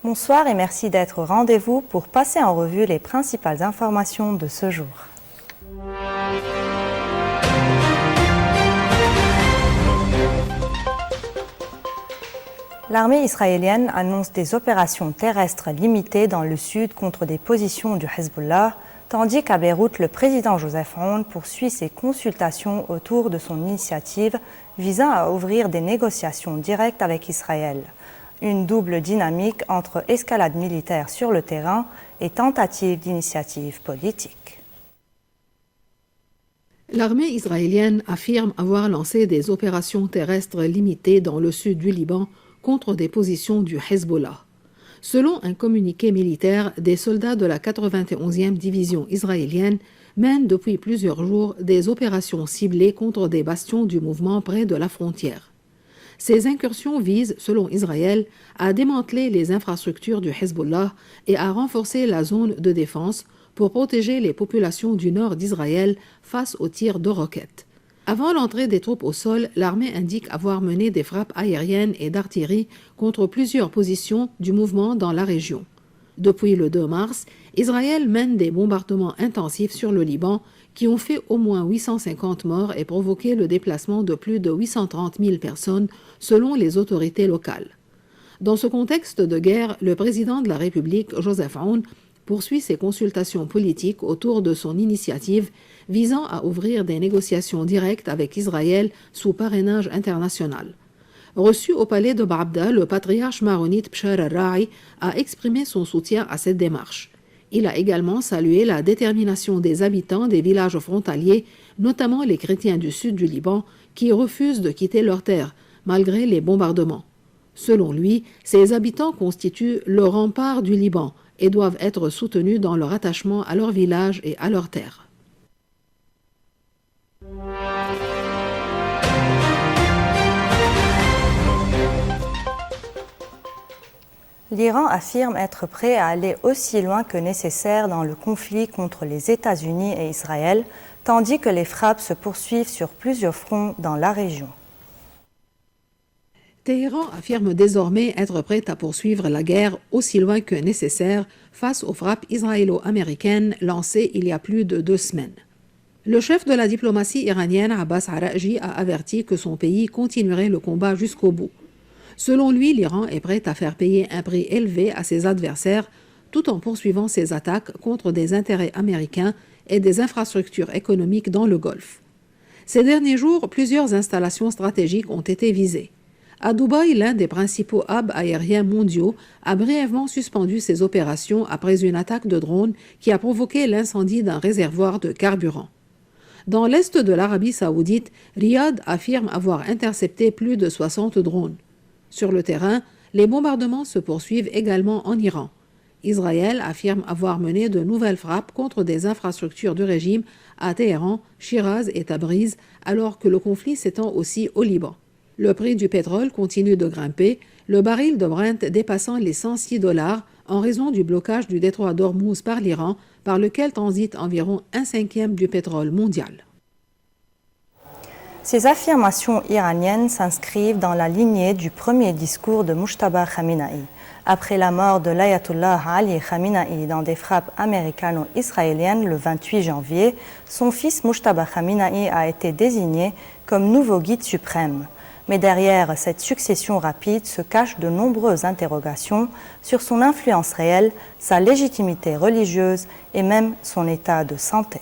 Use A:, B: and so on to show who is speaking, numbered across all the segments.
A: Bonsoir et merci d'être au rendez-vous pour passer en revue les principales informations de ce jour. L'armée israélienne annonce des opérations terrestres limitées dans le sud contre des positions du Hezbollah, tandis qu'à Beyrouth, le président Joseph Aoun poursuit ses consultations autour de son initiative visant à ouvrir des négociations directes avec Israël. Une double dynamique entre escalade militaire sur le terrain et tentative d'initiative politique.
B: L'armée israélienne affirme avoir lancé des opérations terrestres limitées dans le sud du Liban contre des positions du Hezbollah. Selon un communiqué militaire, des soldats de la 91e division israélienne mènent depuis plusieurs jours des opérations ciblées contre des bastions du mouvement près de la frontière. Ces incursions visent, selon Israël, à démanteler les infrastructures du Hezbollah et à renforcer la zone de défense pour protéger les populations du nord d'Israël face aux tirs de roquettes. Avant l'entrée des troupes au sol, l'armée indique avoir mené des frappes aériennes et d'artillerie contre plusieurs positions du mouvement dans la région. Depuis le 2 mars, Israël mène des bombardements intensifs sur le Liban qui ont fait au moins 850 morts et provoqué le déplacement de plus de 830 000 personnes selon les autorités locales. Dans ce contexte de guerre, le président de la République, Joseph Aoun, poursuit ses consultations politiques autour de son initiative visant à ouvrir des négociations directes avec Israël sous parrainage international. Reçu au palais de Baabda, le patriarche maronite Bshar al-Ra'i a exprimé son soutien à cette démarche. Il a également salué la détermination des habitants des villages frontaliers, notamment les chrétiens du sud du Liban, qui refusent de quitter leurs terres, malgré les bombardements. Selon lui, ces habitants constituent le rempart du Liban et doivent être soutenus dans leur attachement à leur village et à leurs terres.
A: L'Iran affirme être prêt à aller aussi loin que nécessaire dans le conflit contre les États-Unis et Israël, tandis que les frappes se poursuivent sur plusieurs fronts dans la région.
B: Téhéran affirme désormais être prêt à poursuivre la guerre aussi loin que nécessaire face aux frappes israélo-américaines lancées il y a plus de 2 semaines. Le chef de la diplomatie iranienne, Abbas Araghchi, a averti que son pays continuerait le combat jusqu'au bout. Selon lui, l'Iran est prêt à faire payer un prix élevé à ses adversaires tout en poursuivant ses attaques contre des intérêts américains et des infrastructures économiques dans le Golfe. Ces derniers jours, plusieurs installations stratégiques ont été visées. À Dubaï, l'un des principaux hubs aériens mondiaux a brièvement suspendu ses opérations après une attaque de drone qui a provoqué l'incendie d'un réservoir de carburant. Dans l'est de l'Arabie saoudite, Riyad affirme avoir intercepté plus de 60 drones. Sur le terrain, les bombardements se poursuivent également en Iran. Israël affirme avoir mené de nouvelles frappes contre des infrastructures du régime à Téhéran, Shiraz et Tabriz, alors que le conflit s'étend aussi au Liban. Le prix du pétrole continue de grimper, le baril de Brent dépassant les $106 en raison du blocage du détroit d'Ormuz par l'Iran, par lequel transite environ 1/5 du pétrole mondial.
A: Ces affirmations iraniennes s'inscrivent dans la lignée du premier discours de Mujtaba Khamenei. Après la mort de l'ayatollah Ali Khamenei dans des frappes américano-israéliennes le 28 janvier, son fils Mujtaba Khamenei a été désigné comme nouveau guide suprême. Mais derrière cette succession rapide se cachent de nombreuses interrogations sur son influence réelle, sa légitimité religieuse et même son état de santé.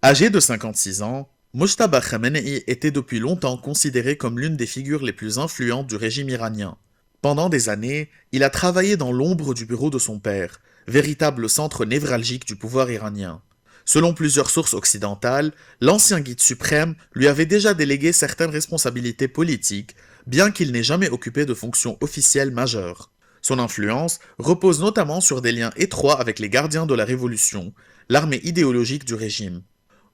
C: Âgé de 56 ans, Mojtaba Khamenei était depuis longtemps considéré comme l'une des figures les plus influentes du régime iranien. Pendant des années, il a travaillé dans l'ombre du bureau de son père, véritable centre névralgique du pouvoir iranien. Selon plusieurs sources occidentales, l'ancien guide suprême lui avait déjà délégué certaines responsabilités politiques, bien qu'il n'ait jamais occupé de fonction officielle majeure. Son influence repose notamment sur des liens étroits avec les gardiens de la révolution, l'armée idéologique du régime.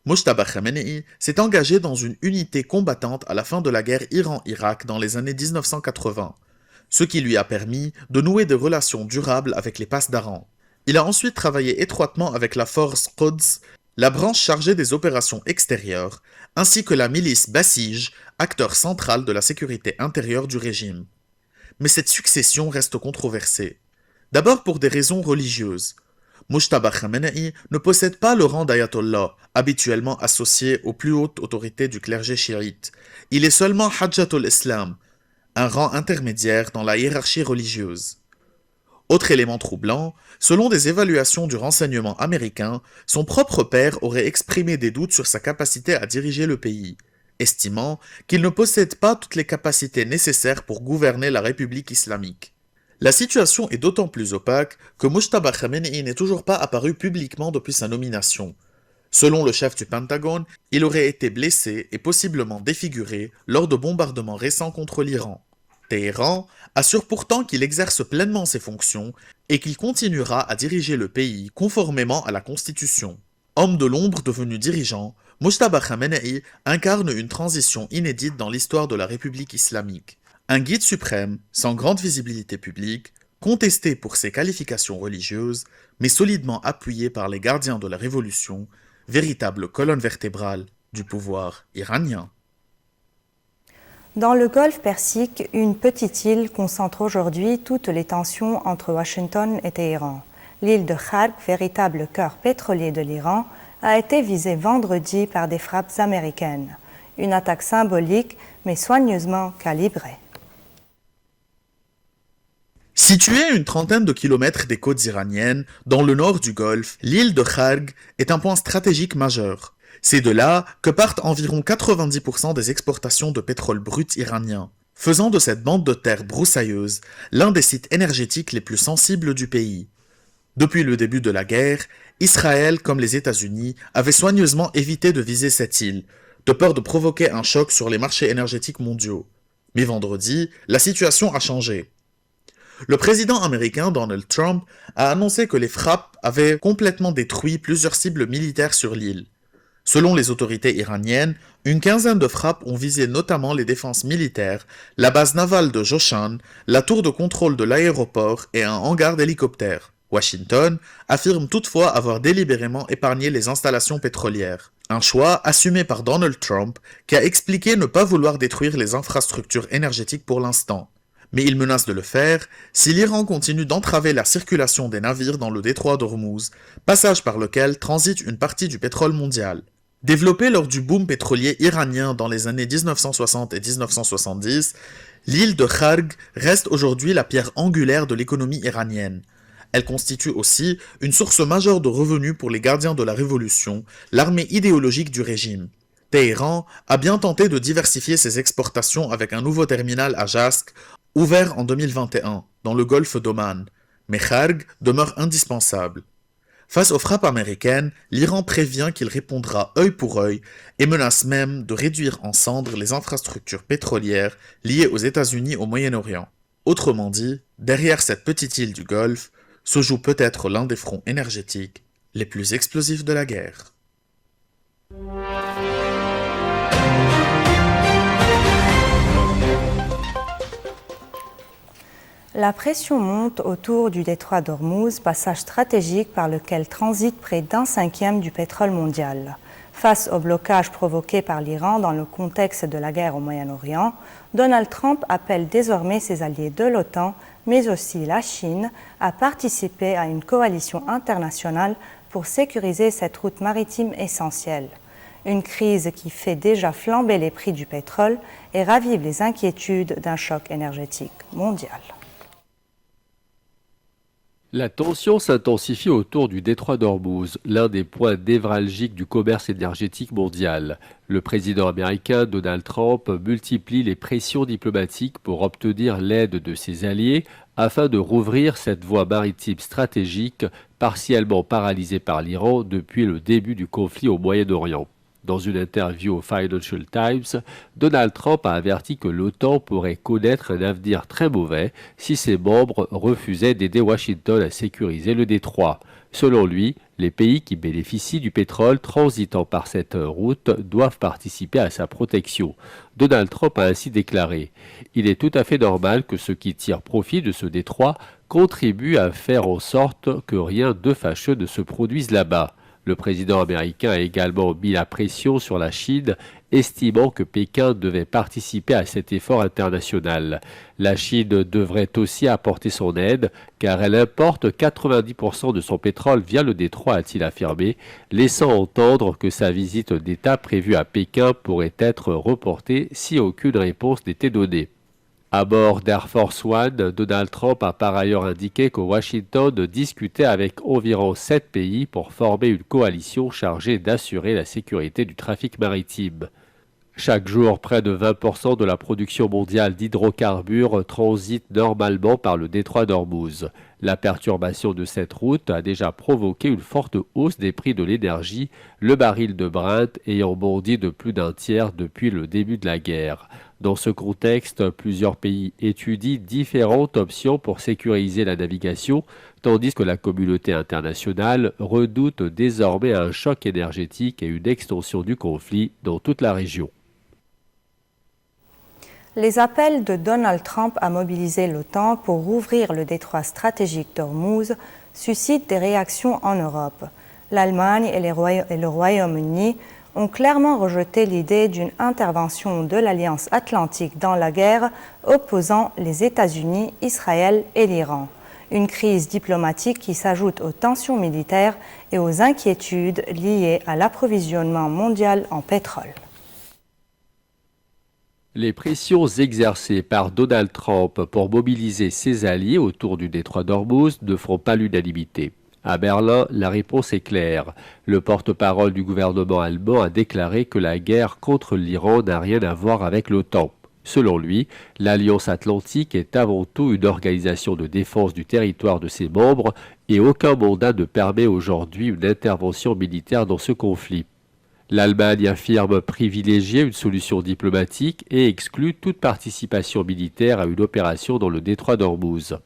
C: Mojtaba Khamenei s'est engagé dans une unité combattante à la fin de la guerre Iran-Irak dans les années 1980, ce qui lui a permis de nouer des relations durables avec les Pasdaran. Il a ensuite travaillé étroitement avec la force Quds, la branche chargée des opérations extérieures, ainsi que la milice Basij, acteur central de la sécurité intérieure du régime. mais cette succession reste controversée. D'abord pour des raisons religieuses. Mujtaba Khamenei ne possède pas le rang d'ayatollah, habituellement associé aux plus hautes autorités du clergé chiite. Il est seulement Hajjatul Islam, un rang intermédiaire dans la hiérarchie religieuse. Autre élément troublant, selon des évaluations du renseignement américain, son propre père aurait exprimé des doutes sur sa capacité à diriger le pays, estimant qu'il ne possède pas toutes les capacités nécessaires pour gouverner la République islamique. La situation est d'autant plus opaque que Mujtaba Khamenei n'est toujours pas apparu publiquement depuis sa nomination. Selon le chef du Pentagone, il aurait été blessé et possiblement défiguré lors de bombardements récents contre l'Iran. Téhéran assure pourtant qu'il exerce pleinement ses fonctions et qu'il continuera à diriger le pays conformément à la Constitution. Homme de l'ombre devenu dirigeant, Mujtaba Khamenei incarne une transition inédite dans l'histoire de la République islamique. Un guide suprême, sans grande visibilité publique, contesté pour ses qualifications religieuses, mais solidement appuyé par les gardiens de la Révolution, véritable colonne vertébrale du pouvoir iranien.
A: Dans le golfe Persique, une petite île concentre aujourd'hui toutes les tensions entre Washington et Téhéran. L'île de Kharg, véritable cœur pétrolier de l'Iran, a été visée vendredi par des frappes américaines. Une attaque symbolique, mais soigneusement calibrée.
C: Située à une trentaine de kilomètres des côtes iraniennes, dans le nord du Golfe, l'île de Kharg est un point stratégique majeur. C'est de là que partent environ 90% des exportations de pétrole brut iranien, faisant de cette bande de terre broussailleuse l'un des sites énergétiques les plus sensibles du pays. Depuis le début de la guerre, Israël comme les États-Unis avaient soigneusement évité de viser cette île, de peur de provoquer un choc sur les marchés énergétiques mondiaux. Mais vendredi, la situation a changé. Le président américain Donald Trump a annoncé que les frappes avaient complètement détruit plusieurs cibles militaires sur l'île. Selon les autorités iraniennes, une quinzaine de frappes ont visé notamment les défenses militaires, la base navale de Joshan, la tour de contrôle de l'aéroport et un hangar d'hélicoptères. Washington affirme toutefois avoir délibérément épargné les installations pétrolières. Un choix assumé par Donald Trump qui a expliqué ne pas vouloir détruire les infrastructures énergétiques pour l'instant. Mais il menace de le faire si l'Iran continue d'entraver la circulation des navires dans le détroit d'Ormuz, passage par lequel transite une partie du pétrole mondial. Développée lors du boom pétrolier iranien dans les années 1960 et 1970, l'île de Kharg reste aujourd'hui la pierre angulaire de l'économie iranienne. Elle constitue aussi une source majeure de revenus pour les gardiens de la révolution, l'armée idéologique du régime. Téhéran a bien tenté de diversifier ses exportations avec un nouveau terminal à Jask, ouvert en 2021, dans le golfe d'Oman, mais Kharg demeure indispensable. Face aux frappes américaines, l'Iran prévient qu'il répondra œil pour œil et menace même de réduire en cendres les infrastructures pétrolières liées aux États-Unis au Moyen-Orient. Autrement dit, derrière cette petite île du Golfe se joue peut-être l'un des fronts énergétiques les plus explosifs de la guerre.
A: La pression monte autour du détroit d'Ormuz, passage stratégique par lequel transite près d'un cinquième du pétrole mondial. Face au blocage provoqué par l'Iran dans le contexte de la guerre au Moyen-Orient, Donald Trump appelle désormais ses alliés de l'OTAN, mais aussi la Chine, à participer à une coalition internationale pour sécuriser cette route maritime essentielle. Une crise qui fait déjà flamber les prix du pétrole et ravive les inquiétudes d'un choc énergétique mondial.
D: La tension s'intensifie autour du détroit d'Ormuz, l'un des points névralgiques du commerce énergétique mondial. Le président américain Donald Trump multiplie les pressions diplomatiques pour obtenir l'aide de ses alliés afin de rouvrir cette voie maritime stratégique partiellement paralysée par l'Iran depuis le début du conflit au Moyen-Orient. Dans une interview au Financial Times, Donald Trump a averti que l'OTAN pourrait connaître un avenir très mauvais si ses membres refusaient d'aider Washington à sécuriser le détroit. Selon lui, les pays qui bénéficient du pétrole transitant par cette route doivent participer à sa protection. Donald Trump a ainsi déclaré « Il est tout à fait normal que ceux qui tirent profit de ce détroit contribuent à faire en sorte que rien de fâcheux ne se produise là-bas. Le président américain a également mis la pression sur la Chine, estimant que Pékin devait participer à cet effort international. La Chine devrait aussi apporter son aide, car elle importe 90% de son pétrole via le détroit, a-t-il affirmé, laissant entendre que sa visite d'État prévue à Pékin pourrait être reportée si aucune réponse n'était donnée. À bord d'Air Force One, Donald Trump a par ailleurs indiqué que Washington discutait avec environ 7 pays pour former une coalition chargée d'assurer la sécurité du trafic maritime. Chaque jour, près de 20% de la production mondiale d'hydrocarbures transite normalement par le détroit d'Ormuz. La perturbation de cette route a déjà provoqué une forte hausse des prix de l'énergie, le baril de Brent ayant bondi de plus d'un tiers depuis le début de la guerre. Dans ce contexte, plusieurs pays étudient différentes options pour sécuriser la navigation, tandis que la communauté internationale redoute désormais un choc énergétique et une extension du conflit dans toute la région.
A: Les appels de Donald Trump à mobiliser l'OTAN pour rouvrir le détroit stratégique d'Ormuz suscitent des réactions en Europe. L'Allemagne et le Royaume-Uni ont clairement rejeté l'idée d'une intervention de l'Alliance atlantique dans la guerre opposant les États-Unis, Israël et l'Iran. Une crise diplomatique qui s'ajoute aux tensions militaires et aux inquiétudes liées à l'approvisionnement mondial en pétrole.
D: Les pressions exercées par Donald Trump pour mobiliser ses alliés autour du détroit d'Ormuz ne font pas l'unanimité. À Berlin, la réponse est claire. Le porte-parole du gouvernement allemand a déclaré que la guerre contre l'Iran n'a rien à voir avec l'OTAN. Selon lui, l'Alliance atlantique est avant tout une organisation de défense du territoire de ses membres et aucun mandat ne permet aujourd'hui une intervention militaire dans ce conflit. L'Allemagne affirme privilégier une solution diplomatique et exclut toute participation militaire à une opération dans le détroit d'Ormuz.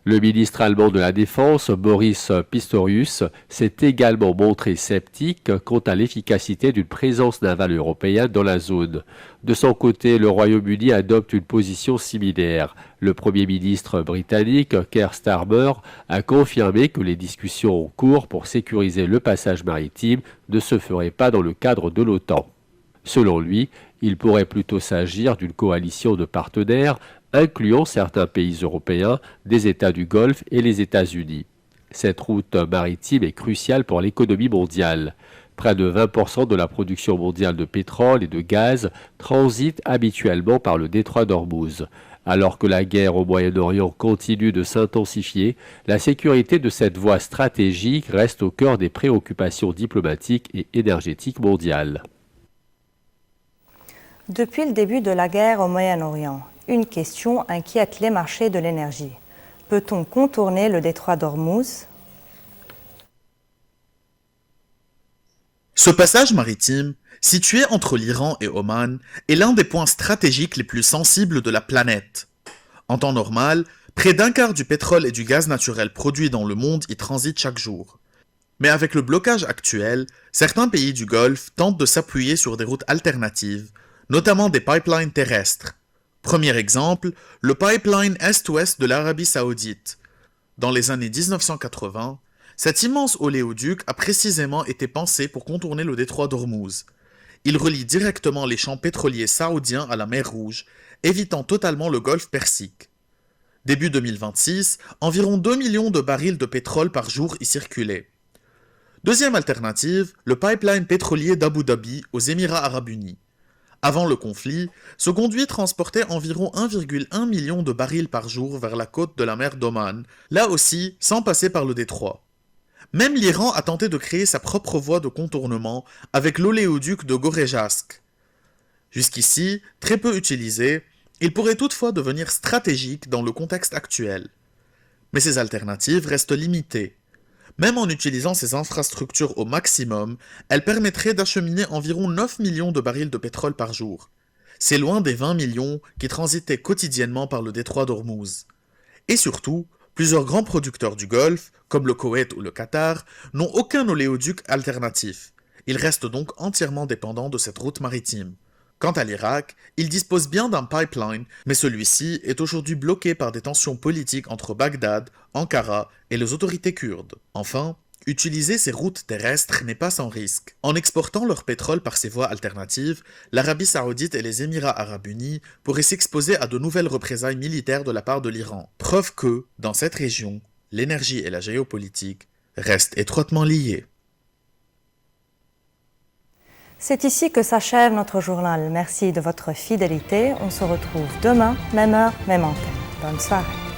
D: Le ministre allemand de la Défense, Boris Pistorius, s'est également montré sceptique quant à l'efficacité d'une présence navale européenne dans la zone. De son côté, le Royaume-Uni adopte une position similaire. Le Premier ministre britannique, Keir Starmer, a confirmé que les discussions en cours pour sécuriser le passage maritime ne se feraient pas dans le cadre de l'OTAN. Selon lui, il pourrait plutôt s'agir d'une coalition de partenaires incluant certains pays européens, des États du Golfe et les États-Unis. Cette route maritime est cruciale pour l'économie mondiale. Près de 20% de la production mondiale de pétrole et de gaz transite habituellement par le détroit d'Ormuz. Alors que la guerre au Moyen-Orient continue de s'intensifier, la sécurité de cette voie stratégique reste au cœur des préoccupations diplomatiques et énergétiques mondiales.
A: Depuis le début de la guerre au Moyen-Orient, une question inquiète les marchés de l'énergie. Peut-on contourner le détroit d'Ormuz ?
C: Ce passage maritime, situé entre l'Iran et Oman, est l'un des points stratégiques les plus sensibles de la planète. En temps normal, près d'un quart du pétrole et du gaz naturel produits dans le monde y transitent chaque jour. Mais avec le blocage actuel, certains pays du Golfe tentent de s'appuyer sur des routes alternatives, notamment des pipelines terrestres. Premier exemple, le pipeline Est-Ouest de l'Arabie Saoudite. Dans les années 1980, cet immense oléoduc a précisément été pensé pour contourner le détroit d'Ormuz. Il relie directement les champs pétroliers saoudiens à la mer Rouge, évitant totalement le golfe Persique. Début 2026, environ 2 millions de barils de pétrole par jour y circulaient. Deuxième alternative, le pipeline pétrolier d'Abu Dhabi aux Émirats arabes unis. Avant le conflit, ce conduit transportait environ 1,1 million de barils par jour vers la côte de la mer d'Oman, là aussi sans passer par le détroit. Même l'Iran a tenté de créer sa propre voie de contournement avec l'oléoduc de Gorejask. Jusqu'ici, très peu utilisé, il pourrait toutefois devenir stratégique dans le contexte actuel. Mais ces alternatives restent limitées. Même en utilisant ces infrastructures au maximum, elles permettraient d'acheminer environ 9 millions de barils de pétrole par jour. C'est loin des 20 millions qui transitaient quotidiennement par le détroit d'Ormuz. Et surtout, plusieurs grands producteurs du Golfe, comme le Koweït ou le Qatar, n'ont aucun oléoduc alternatif. Ils restent donc entièrement dépendants de cette route maritime. Quant à l'Irak, il dispose bien d'un pipeline, mais celui-ci est aujourd'hui bloqué par des tensions politiques entre Bagdad, Ankara et les autorités kurdes. Enfin, Utiliser ces routes terrestres n'est pas sans risque. En exportant leur pétrole par ces voies alternatives, l'Arabie saoudite et les Émirats arabes unis pourraient s'exposer à de nouvelles représailles militaires de la part de l'Iran. Preuve que, dans cette région, l'énergie et la géopolitique restent étroitement liées.
A: C'est ici que s'achève notre journal. Merci de votre fidélité. On se retrouve demain, même heure, même antenne. Bonne soirée.